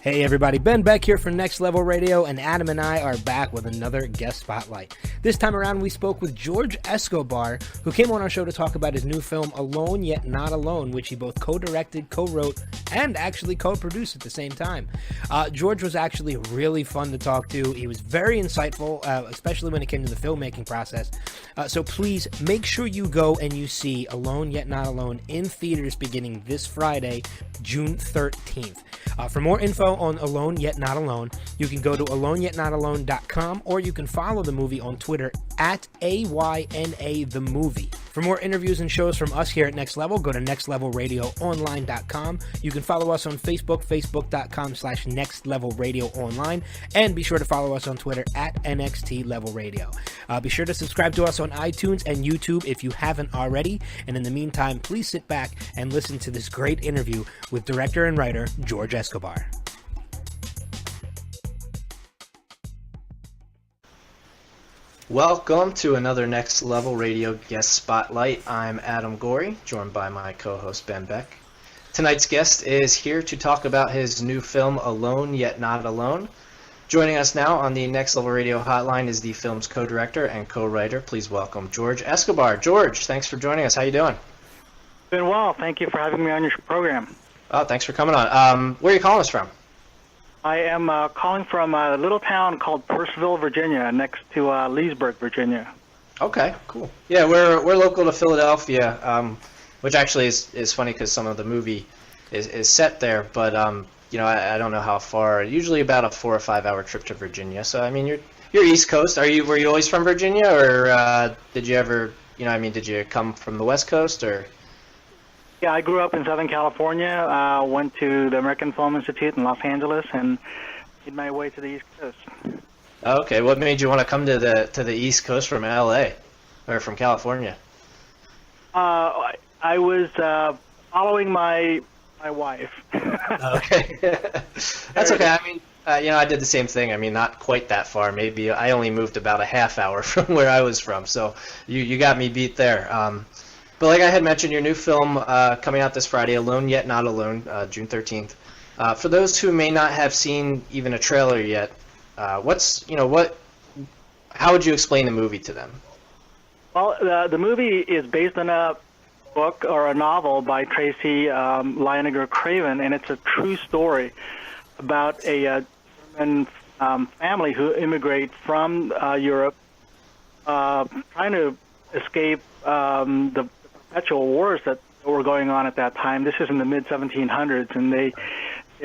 Hey everybody, Ben Beck here for Next Level Radio, and Adam and I are back with another guest spotlight. This time around we spoke with George Escobar, who came on our show to talk about his new film, Alone Yet Not Alone, which he both co-directed, co-wrote, and actually co-produced at the same time. George was actually really fun to talk to. He was very insightful, especially when it came to the filmmaking process. So please make sure you go and you see Alone Yet Not Alone in theaters beginning this Friday, June 13th. For more info on Alone Yet Not Alone, you can go to aloneyetnotalone.com, or you can follow the movie on Twitter at AYNA The Movie. For more interviews and shows from us here at Next Level, go to nextlevelradioonline.com. You can follow us on Facebook, facebook.com/nextlevelradioonline, and be sure to follow us on Twitter at NXT Level Radio. Be sure to subscribe to us on iTunes and YouTube if you haven't already, and in the meantime, please sit back and listen to this great interview with director and writer George Escobar. Welcome to another Next Level Radio guest spotlight. I'm Adam Gorey, joined by my co-host Ben Beck. Tonight's guest is here to talk about his new film, Alone Yet Not Alone. Joining us now on the Next Level Radio hotline is the film's co-director and co-writer. Please welcome George Escobar. George, thanks for joining us. How you doing? Doing well. Thank you for having me on your program. Oh, thanks for coming on. Where are you calling us from? I am calling from a little town called Purcellville, Virginia, next to Leesburg, Virginia. Okay, cool. Yeah, we're local to Philadelphia, which actually is funny because some of the movie is set there, but I don't know how far. Usually about a 4 or 5 hour trip to Virginia. So I mean, you're East Coast. Were you always from Virginia, or did you ever did you come from the West Coast or? Yeah, I grew up in Southern California, went to the American Film Institute in Los Angeles, and made my way to the East Coast. Okay, what made you want to come to the East Coast from LA or from California? I was following my wife. Okay, that's okay. I mean, I did the same thing. I mean, not quite that far. Maybe I only moved about a half hour from where I was from, so you got me beat there. But like I had mentioned, your new film coming out this Friday, Alone Yet Not Alone, June 13th. For those who may not have seen even a trailer yet, how would you explain the movie to them? Well, the movie is based on a book or a novel by Tracy Leiniger Craven, and it's a true story about a German family who immigrate from Europe, trying to escape the perpetual wars that were going on at that time. This is in the mid-1700s, and they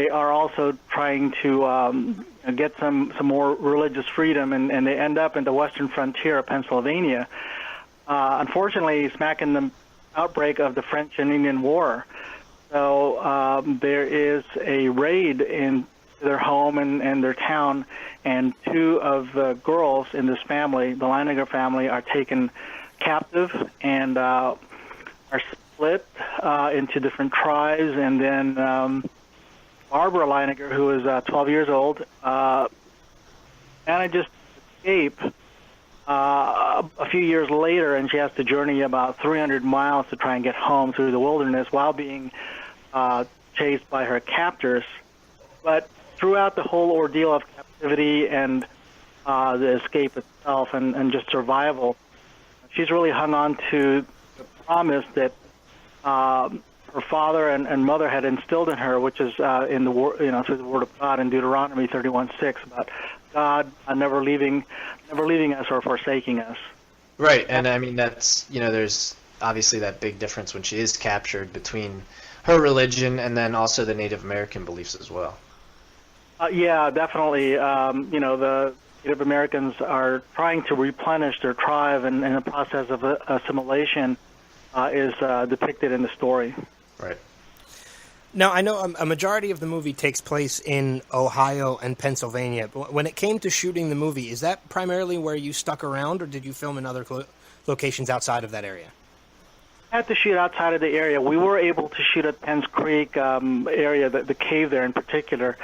are also trying to get some more religious freedom, and they end up in the western frontier of Pennsylvania. Unfortunately, smack in the outbreak of the French and Indian War. So there is a raid in their home and their town, and two of the girls in this family, the Leiniger family, are taken captive and are split into different tribes, and then Barbara Leiniger, who is 12 years old, manages to escape a few years later, and she has to journey about 300 miles to try and get home through the wilderness while being chased by her captors. But throughout the whole ordeal of captivity and the escape itself and just survival, she's really hung on to the promise that her father and mother had instilled in her, which is in the through the Word of God in Deuteronomy 31:6 about God never leaving us or forsaking us. Right, and I mean that's there's obviously that big difference when she is captured between her religion and then also the Native American beliefs as well. Yeah, definitely. The Native Americans are trying to replenish their tribe, and the process of assimilation is depicted in the story. Right. Now, I know a majority of the movie takes place in Ohio and Pennsylvania. But when it came to shooting the movie, is that primarily where you stuck around, or did you film in other locations outside of that area? I had to shoot outside of the area. We were able to shoot at Penn's Creek area, the cave there in particular.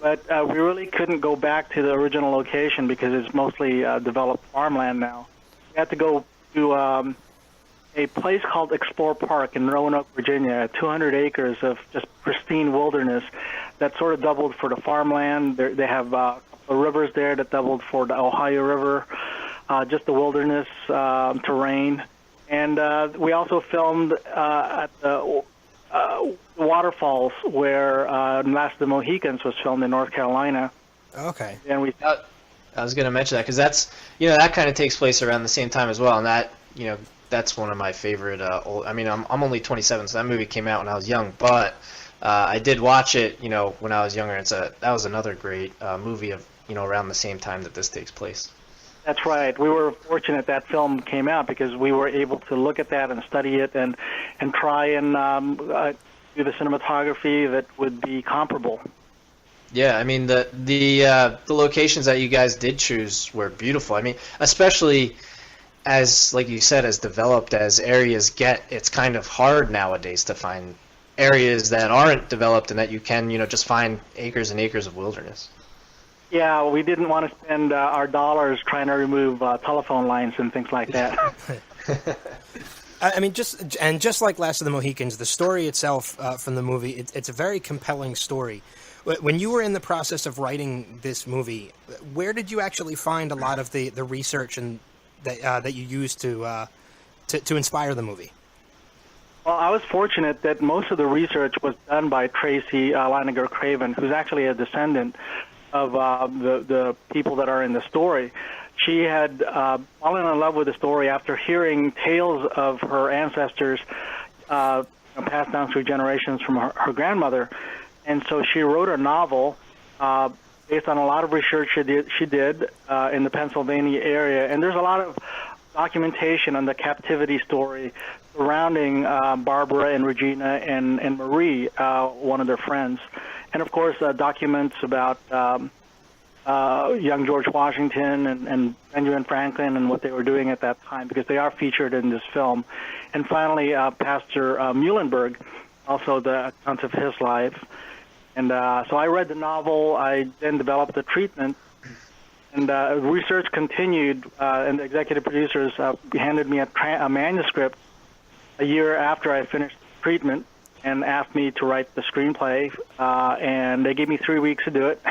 But we really couldn't go back to the original location because it's mostly developed farmland now. We had to go to a place called Explore Park in Roanoke, Virginia, 200 acres of just pristine wilderness that sort of doubled for the farmland. They have a couple of rivers there that doubled for the Ohio River, just the wilderness terrain. And we also filmed at the waterfalls where Last of the Mohicans was filmed in North Carolina. Okay. And we. I was going to mention that because that's, that kind of takes place around the same time as well, and that, that's one of my favorite. I mean, I'm only 27, so that movie came out when I was young, but I did watch it, when I was younger. That was another great movie of, around the same time that this takes place. That's right. We were fortunate that film came out because we were able to look at that and study it and try and do the cinematography that would be comparable. Yeah, I mean the locations that you guys did choose were beautiful. I mean, especially as, like you said, as developed as areas get, it's kind of hard nowadays to find areas that aren't developed and that you can, just find acres and acres of wilderness. Yeah, we didn't want to spend our dollars trying to remove telephone lines and things like that. I mean, just like Last of the Mohicans, the story itself from the movie, it's a very compelling story. When you were in the process of writing this movie, where did you actually find a lot of the research and that you used to inspire the movie? Well, I was fortunate that most of the research was done by Tracy Leiniger Craven, who's actually a descendant of the people that are in the story. She had fallen in love with the story after hearing tales of her ancestors passed down through generations from her grandmother. And so she wrote a novel based on a lot of research she did in the Pennsylvania area. And there's a lot of documentation on the captivity story surrounding Barbara and Regina and Marie, one of their friends. And, of course, documents about young George Washington and Benjamin Franklin and what they were doing at that time, because they are featured in this film. And finally, Pastor Muhlenberg, also the account of his life. And so I read the novel. I then developed the treatment. And research continued, and the executive producers handed me a manuscript a year after I finished the treatment and asked me to write the screenplay, and they gave me 3 weeks to do it.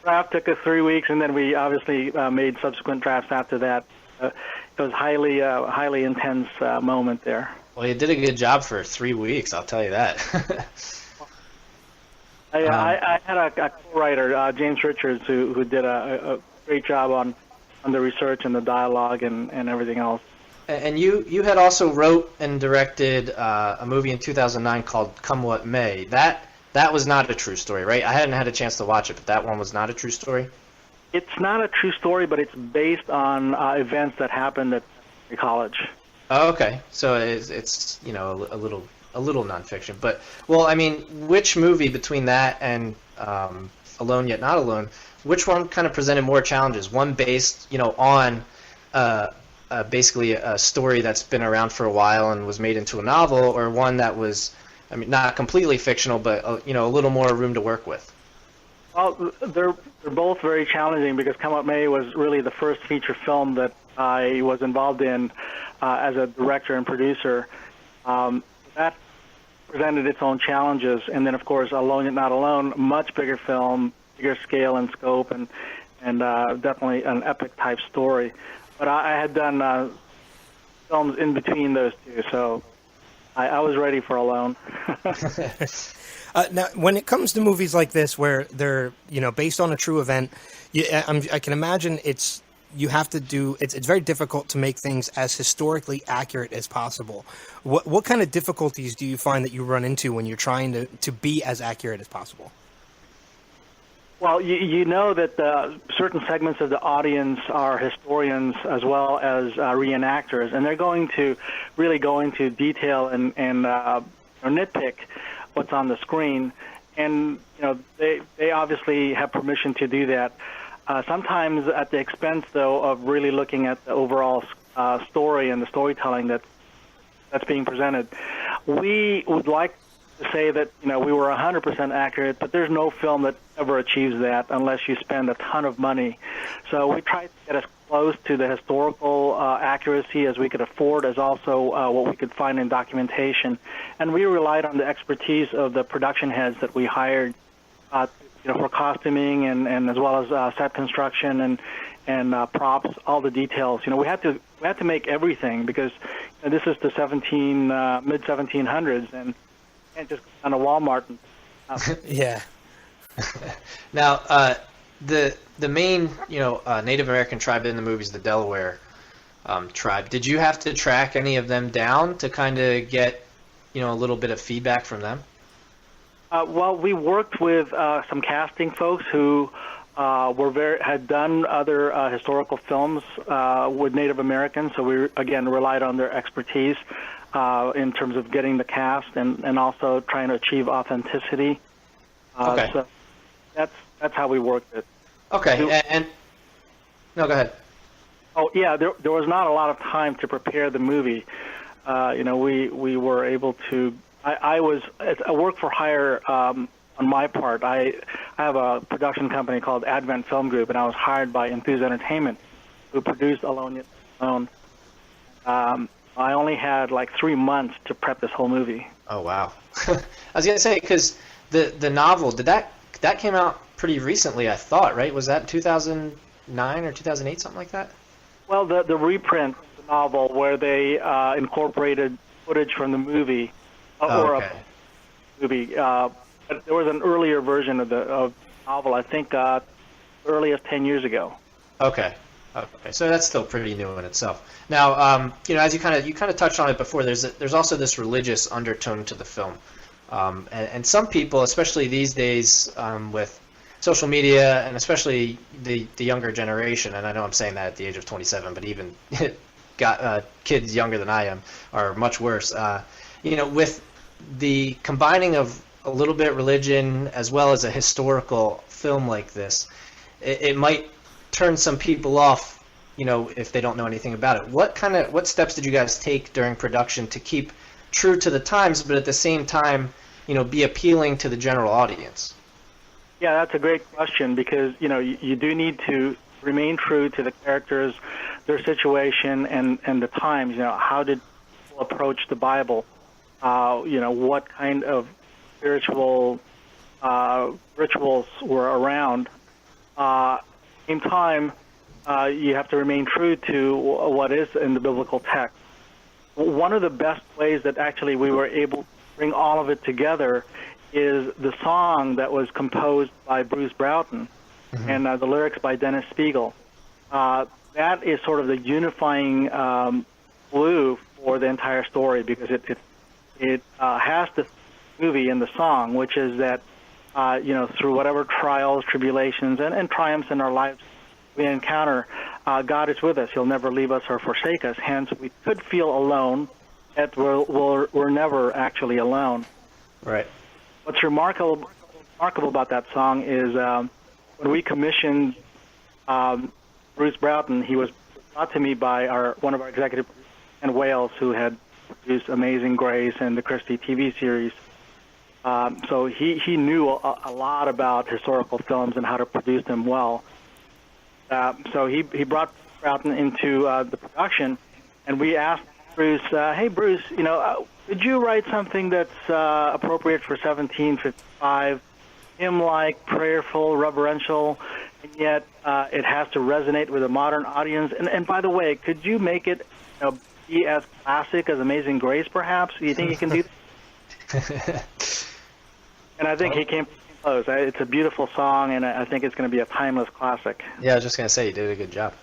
Draft took us 3 weeks, and then we obviously made subsequent drafts after that. It was highly intense moment there. Well, you did a good job for 3 weeks, I'll tell you that. I had a co-writer, James Richards, who did a great job on the research and the dialogue and everything else. And you had also wrote and directed a movie in 2009 called Come What May. That was not a true story, right? I hadn't had a chance to watch it, but that one was not a true story? It's not a true story, but it's based on events that happened at college. Oh, okay. So it's a little nonfiction. But, well, I mean, which movie between that and Alone Yet Not Alone, which one kind of presented more challenges? One based, on basically a story that's been around for a while and was made into a novel, or one that was, I mean, not completely fictional, but a little more room to work with? Well, they're both very challenging because Come What May was really the first feature film that I was involved in as a director and producer. That presented its own challenges, and then of course Alone Yet Not Alone, much bigger film, bigger scale and scope, and definitely an epic type story. But I had done films in between those two, so I was ready for Alone. Now, when it comes to movies like this, where they're based on a true event, I can imagine it's very difficult to make things as historically accurate as possible. What kind of difficulties do you find that you run into when you're trying to be as accurate as possible? Well, you know that certain segments of the audience are historians as well as reenactors, and they're going to really go into detail and nitpick what's on the screen, and they obviously have permission to do that. Sometimes at the expense, though, of really looking at the overall story and the storytelling that's being presented. We would like to say that we were 100% accurate, but there's no film that ever achieves that unless you spend a ton of money. So we try to get as close to the historical accuracy as we could afford, as also what we could find in documentation. And we relied on the expertise of the production heads that we hired, for costuming and as well as set construction and props, all the details. We had to make everything because this is the mid 1700s, and you can't just go down to Walmart. Yeah. Now, the main Native American tribe in the movie is the Delaware tribe. Did you have to track any of them down to kind of get a little bit of feedback from them? Well, we worked with some casting folks who had done other historical films with Native Americans, so we again relied on their expertise in terms of getting the cast and also trying to achieve authenticity. Okay. So that's how we worked it. Okay, and no, go ahead. Oh yeah, there was not a lot of time to prepare the movie. We were able to. I was a work for hire on my part. I have a production company called Advent Film Group, and I was hired by Enthuse Entertainment, who produced Alone Yet Alone. I only had like 3 months to prep this whole movie. Oh wow! I was gonna say because the novel that came out pretty recently, I thought, right? Was that 2009 or 2008, something like that? Well, the reprint of the novel where they incorporated footage from the movie. Okay. A movie. But there was an earlier version of the novel, I think, early as 10 years ago. Okay. So that's still pretty new in itself. Now, as you kind of touched on it before, there's also this religious undertone to the film, and some people, especially these days, with social media and especially the younger generation, and I know I'm saying that at the age of 27, but even got kids younger than I am are much worse. With the combining of a little bit religion as well as a historical film like this, it might turn some people off, if they don't know anything about it. What steps did you guys take during production to keep true to the times, but at the same time, be appealing to the general audience? Yeah, that's a great question because, you do need to remain true to the characters, their situation, and the times. How did people approach the Bible? What kind of spiritual rituals were around. At the same time, you have to remain true to what is in the biblical text. One of the best ways that actually we were able to bring all of it together is the song that was composed by Bruce Broughton and the lyrics by Dennis Spiegel. That is sort of the unifying glue for the entire story because it has the movie in the song, which is that, through whatever trials, tribulations, and triumphs in our lives we encounter, God is with us. He'll never leave us or forsake us. Hence, we could feel alone, yet we're never actually alone. Right. What's remarkable about that song is when we commissioned Bruce Broughton, he was brought to me by one of our executive producers in Wales who had produced Amazing Grace and the Christie TV series. So he knew a lot about historical films and how to produce them well. So he brought Broughton into the production, and we asked Bruce, hey, Bruce, could you write something that's appropriate for 1755, hymn-like, prayerful, reverential, and yet it has to resonate with a modern audience? And by the way, could you make it be as classic as Amazing Grace, perhaps? Do you think you can do that? And I think he came close. It's a beautiful song, and I think it's going to be a timeless classic. Yeah, I was just going to say, you did a good job.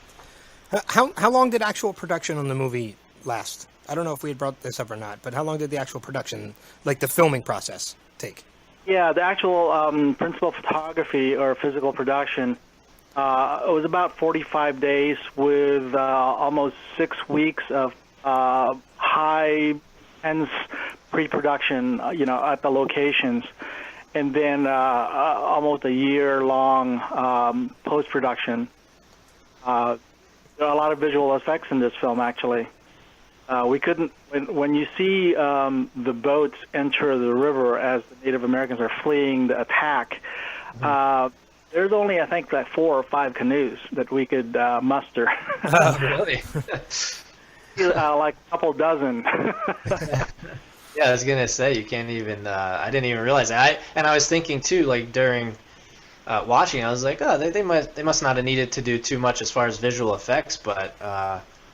How long did actual production on the movie last? I don't know if we had brought this up or not, but how long did the actual production, like the filming process, take? Yeah, the actual principal photography or physical production, it was about 45 days with almost 6 weeks of high, intense pre-production, at the locations, and then almost a year-long post-production. There are a lot of visual effects in this film, actually. We couldn't, when you see the boats enter the river as the Native Americans are fleeing the attack, there's only, I think, like 4 or 5 canoes that we could muster. Really? Like a couple dozen. Yeah, I was gonna say you can't even. I didn't even realize that. I was thinking too, like during watching, I was like, oh, they must not have needed to do too much as far as visual effects, but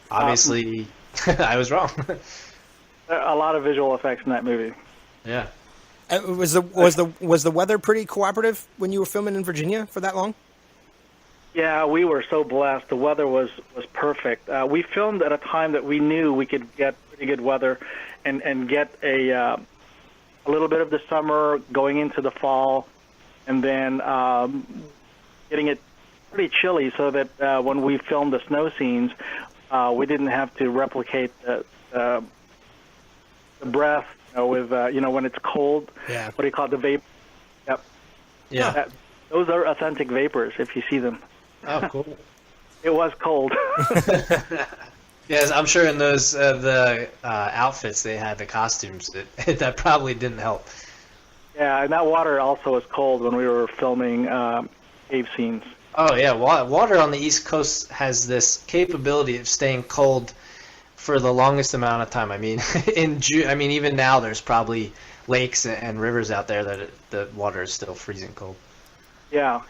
obviously I was wrong. A lot of visual effects in that movie. Yeah. Was the weather pretty cooperative when you were filming in Virginia for that long? Yeah, we were so blessed. The weather was perfect. We filmed at a time that we knew we could get pretty good weather, and get a little bit of the summer going into the fall, and then getting it pretty chilly so that when we filmed the snow scenes, we didn't have to replicate the breath, with when it's cold. Yeah. What do you call it? The vapor. Yep. Yeah. Those are authentic vapors if you see them. Oh, cool. It was cold. Yes, I'm sure in those the outfits they had, the costumes, that probably didn't help. Yeah, and that water also was cold when we were filming cave scenes. Oh yeah, water on the East Coast has this capability of staying cold for the longest amount of time. I mean, even now there's probably lakes and rivers out there that the water is still freezing cold. Yeah.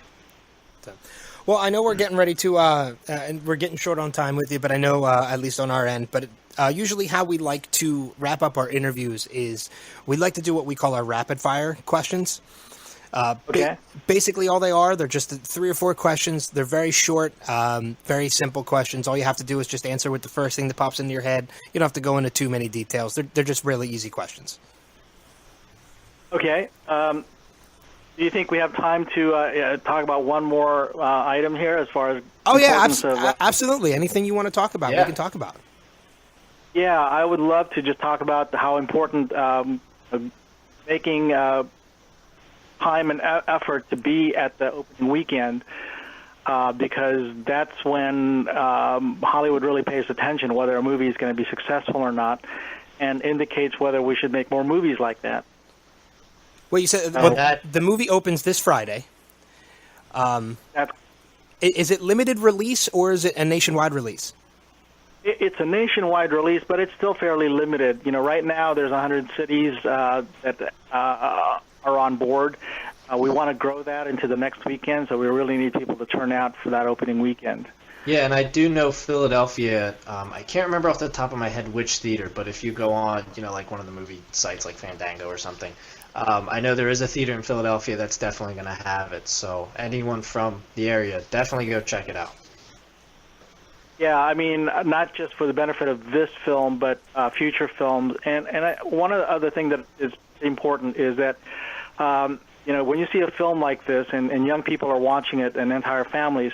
Well, I know we're getting ready to, and we're getting short on time with you, but I know, at least on our end, but usually how we like to wrap up our interviews is we like to do what we call our rapid fire questions. Okay. Basically, all they're just 3 or 4 questions. They're very short, very simple questions. All you have to do is just answer with the first thing that pops into your head. You don't have to go into too many details. They're just really easy questions. Okay. Do you think we have time to talk about one more item here as far as... Oh, yeah, absolutely. Anything you want to talk about, we can talk about. Yeah, I would love to just talk about how important making time and effort to be at the opening weekend, because that's when Hollywood really pays attention whether a movie is going to be successful or not, and indicates whether we should make more movies like that. Well, you said the movie opens this Friday. Is it limited release or is it a nationwide release? It's a nationwide release, but it's still fairly limited. Right now there's 100 cities that are on board. We want to grow that into the next weekend, so we really need people to turn out for that opening weekend. Yeah, and I do know Philadelphia. I can't remember off the top of my head which theater, but if you go on, like one of the movie sites like Fandango or something, I know there is a theater in Philadelphia that's definitely going to have it. So anyone from the area, definitely go check it out. Yeah, I mean, not just for the benefit of this film, but future films. And one of the other thing that is important is that, when you see a film like this and young people are watching it and entire families,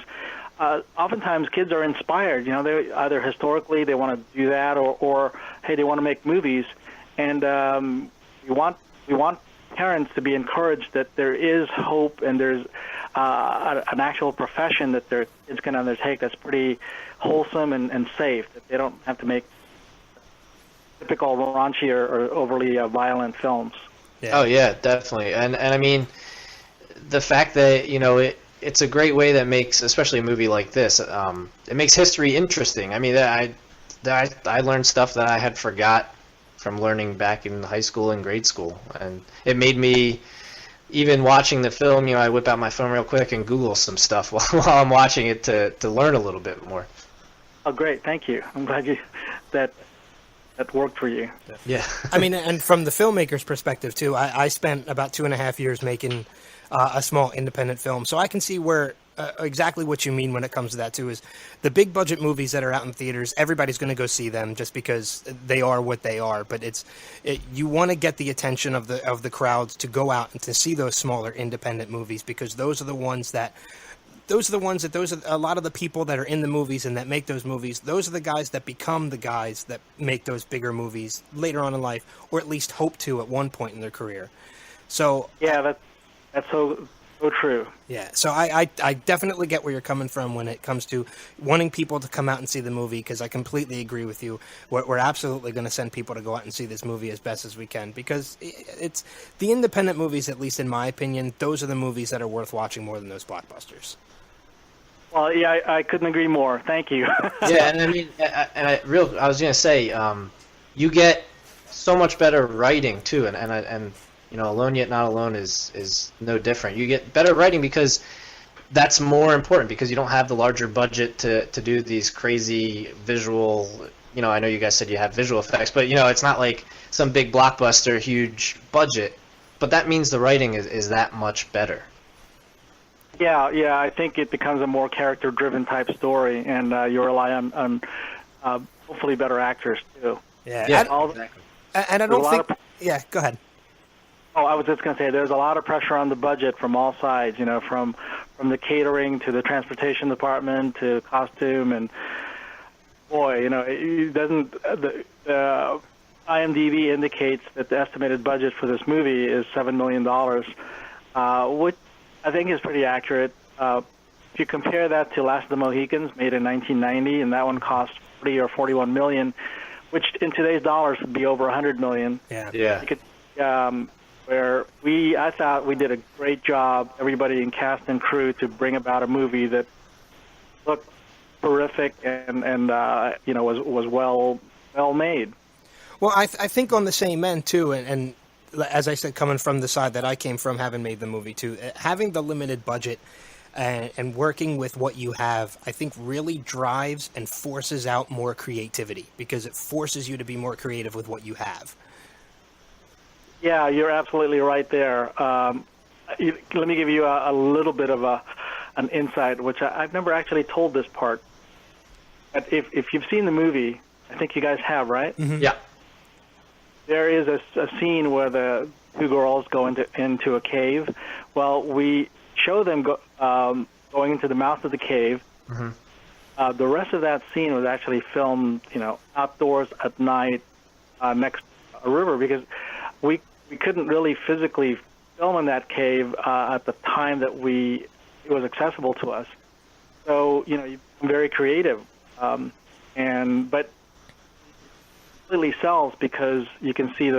oftentimes kids are inspired. They either historically they want to do that or hey, they want to make movies. And we want parents to be encouraged that there is hope and there's an actual profession that their kids can undertake that's pretty wholesome and safe, that they don't have to make typical raunchy or overly violent films. Yeah. Oh, yeah, definitely. And I mean, the fact that, it's a great way that makes, especially a movie like this, it makes history interesting. I mean, I learned stuff that I had forgot from learning back in high school and grade school. And it made me, even watching the film, I whip out my phone real quick and Google some stuff while I'm watching it to learn a little bit more. Oh, great. Thank you. I'm glad that worked for you. Yeah. I mean, and from the filmmaker's perspective, too, I spent about 2.5 years making a small independent film. So I can see where exactly what you mean when it comes to that, too, is the big budget movies that are out in theaters, everybody's going to go see them just because they are what they are. But you want to get the attention of the crowds to go out and to see those smaller independent movies, because those are a lot of the people that are in the movies and that make those movies. Those are the guys that become the guys that make those bigger movies later on in life, or at least hope to at one point in their career. So yeah, that's so So true. Yeah, so I definitely get where you're coming from when it comes to wanting people to come out and see the movie, because I completely agree with you. We're absolutely going to send people to go out and see this movie as best as we can, because it's the independent movies, at least in my opinion, those are the movies that are worth watching more than those blockbusters. Well, yeah, I couldn't agree more. Thank you. Yeah, and I mean, I was gonna say, you get so much better writing too, and you know, Alone Yet Not Alone is no different. You get better writing because that's more important, because you don't have the larger budget to do these crazy visual. You know, I know you guys said you have visual effects, but you know, it's not like some big blockbuster, huge budget. But that means the writing is that much better. Yeah, I think it becomes a more character-driven type story, and you rely on hopefully better actors too. Yeah, Exactly. And I don't think. Yeah, go ahead. Oh, I was just going to say there's a lot of pressure on the budget from all sides. You know, from the catering to the transportation department to costume, and boy, you know, it doesn't. The IMDb indicates that the estimated budget for this movie is $7 million, which I think is pretty accurate. If you compare that to Last of the Mohicans, made in 1990, and that one cost 40 or 41 million, which in today's dollars would be over 100 million. Yeah. You could, I thought we did a great job, everybody in cast and crew, to bring about a movie that looked terrific and you know, was well made. Well, I think on the same end too, and as I said, coming from the side that I came from, having made the movie too, having the limited budget and working with what you have, I think really drives and forces out more creativity, because it forces you to be more creative with what you have. Yeah, you're absolutely right there. Let me give you a little bit of an insight, which I've never actually told this part. But if you've seen the movie, I think you guys have, right? Mm-hmm. Yeah. There is a scene where the two girls go into a cave. Well, we show them going into the mouth of the cave. Mm-hmm. The rest of that scene was actually filmed, you know, outdoors at night next to a river, because we couldn't really physically film in that cave at the time that it was accessible to us. So, you know, you become very creative, but completely sells, because you can see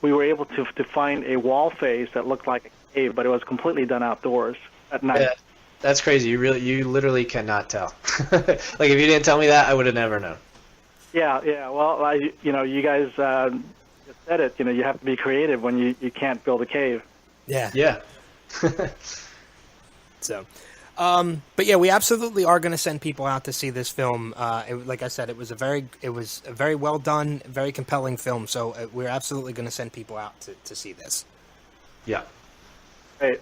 we were able to find a wall face that looked like a cave, but it was completely done outdoors at night. Yeah, that's crazy. You literally cannot tell. Like, if you didn't tell me that, I would have never known. Yeah. Well, you know, you guys just said it. You know, you have to be creative when you can't build a cave. Yeah. So, but yeah, we absolutely are going to send people out to see this film. Like I said, it was a very well done, very compelling film. So we're absolutely going to send people out to see this. Yeah. Great.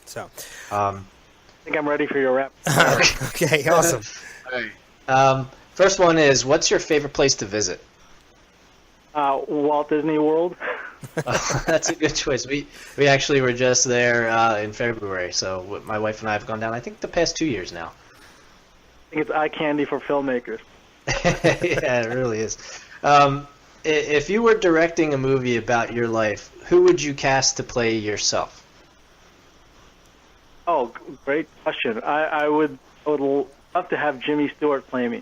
So, I think I'm ready for your rap. Okay, awesome. All right. First one is, what's your favorite place to visit? Walt Disney World. That's a good choice. We actually were just there in February, so my wife and I have gone down, I think, the past 2 years now. I think it's eye candy for filmmakers. Yeah, it really is. If you were directing a movie about your life, who would you cast to play yourself? Oh, great question. I would love to have Jimmy Stewart play me.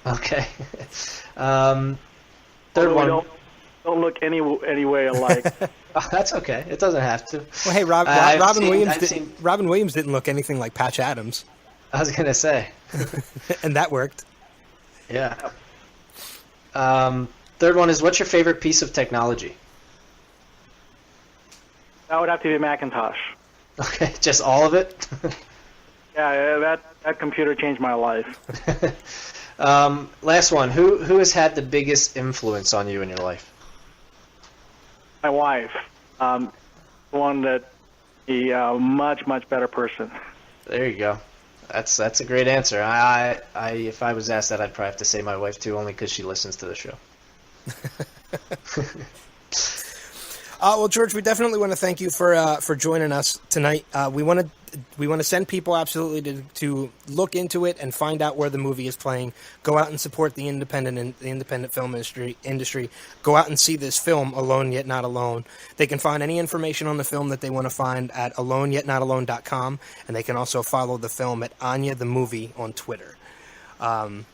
Okay. Third one. Don't look any way alike. Oh, that's okay. It doesn't have to. Well, hey, Robin Williams didn't look anything like Patch Adams. I was gonna say. And that worked. Yeah. Third one is, what's your favorite piece of technology? That would have to be Macintosh. Okay, just all of it? Yeah, that computer changed my life. Last one. Who has had the biggest influence on you in your life? My wife. One that is a much better person. There you go. That's a great answer. I if I was asked that, I'd probably have to say my wife too, only because she listens to the show. Well, George, we definitely want to thank you for joining us tonight. We want to send people absolutely to look into it and find out where the movie is playing. Go out and support the independent film industry. Go out and see this film, Alone Yet Not Alone. They can find any information on the film that they want to find at aloneyetnotalone.com, and they can also follow the film at Anya the Movie on Twitter. And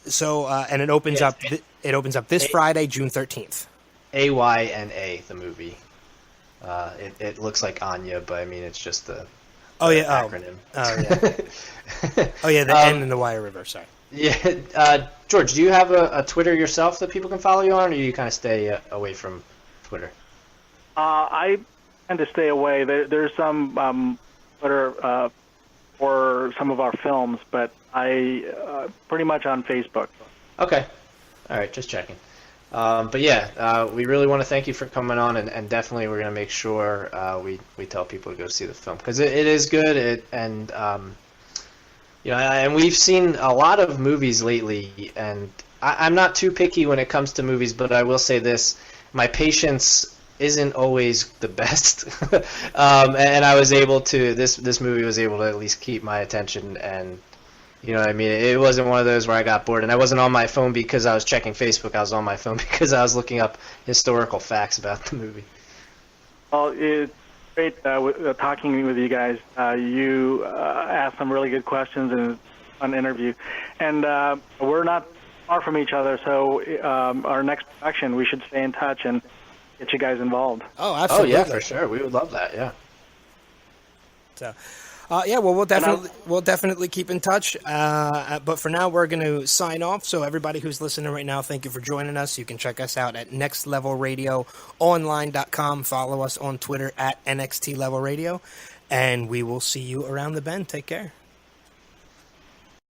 it opens up. It opens up this Friday, June 13th. AYNA, the movie. It looks like Anya, but I mean it's just the acronym. The N and the Y are reversed. Sorry. Yeah, George, do you have a Twitter yourself that people can follow you on, or do you kind of stay away from Twitter? I tend to stay away. There's some Twitter for some of our films, but I pretty much on Facebook. Okay. All right, just checking. But yeah, we really want to thank you for coming on, and definitely we're going to make sure we tell people to go see the film because it is good. And we've seen a lot of movies lately, and I'm not too picky when it comes to movies, but I will say this: my patience isn't always the best, and I was able to. This movie was able to at least keep my attention and. You know what I mean? It wasn't one of those where I got bored, and I wasn't on my phone because I was checking Facebook. I was on my phone because I was looking up historical facts about the movie. Well, it's great talking with you guys. You asked some really good questions in an interview, and we're not far from each other, so our next production, we should stay in touch and get you guys involved. Oh, absolutely. Oh, yeah, for sure. We would love that, yeah. So... we'll definitely keep in touch. But for now, we're going to sign off. So everybody who's listening right now, thank you for joining us. You can check us out at nextlevelradioonline.com. Follow us on Twitter at NXT Level Radio, and we will see you around the bend. Take care.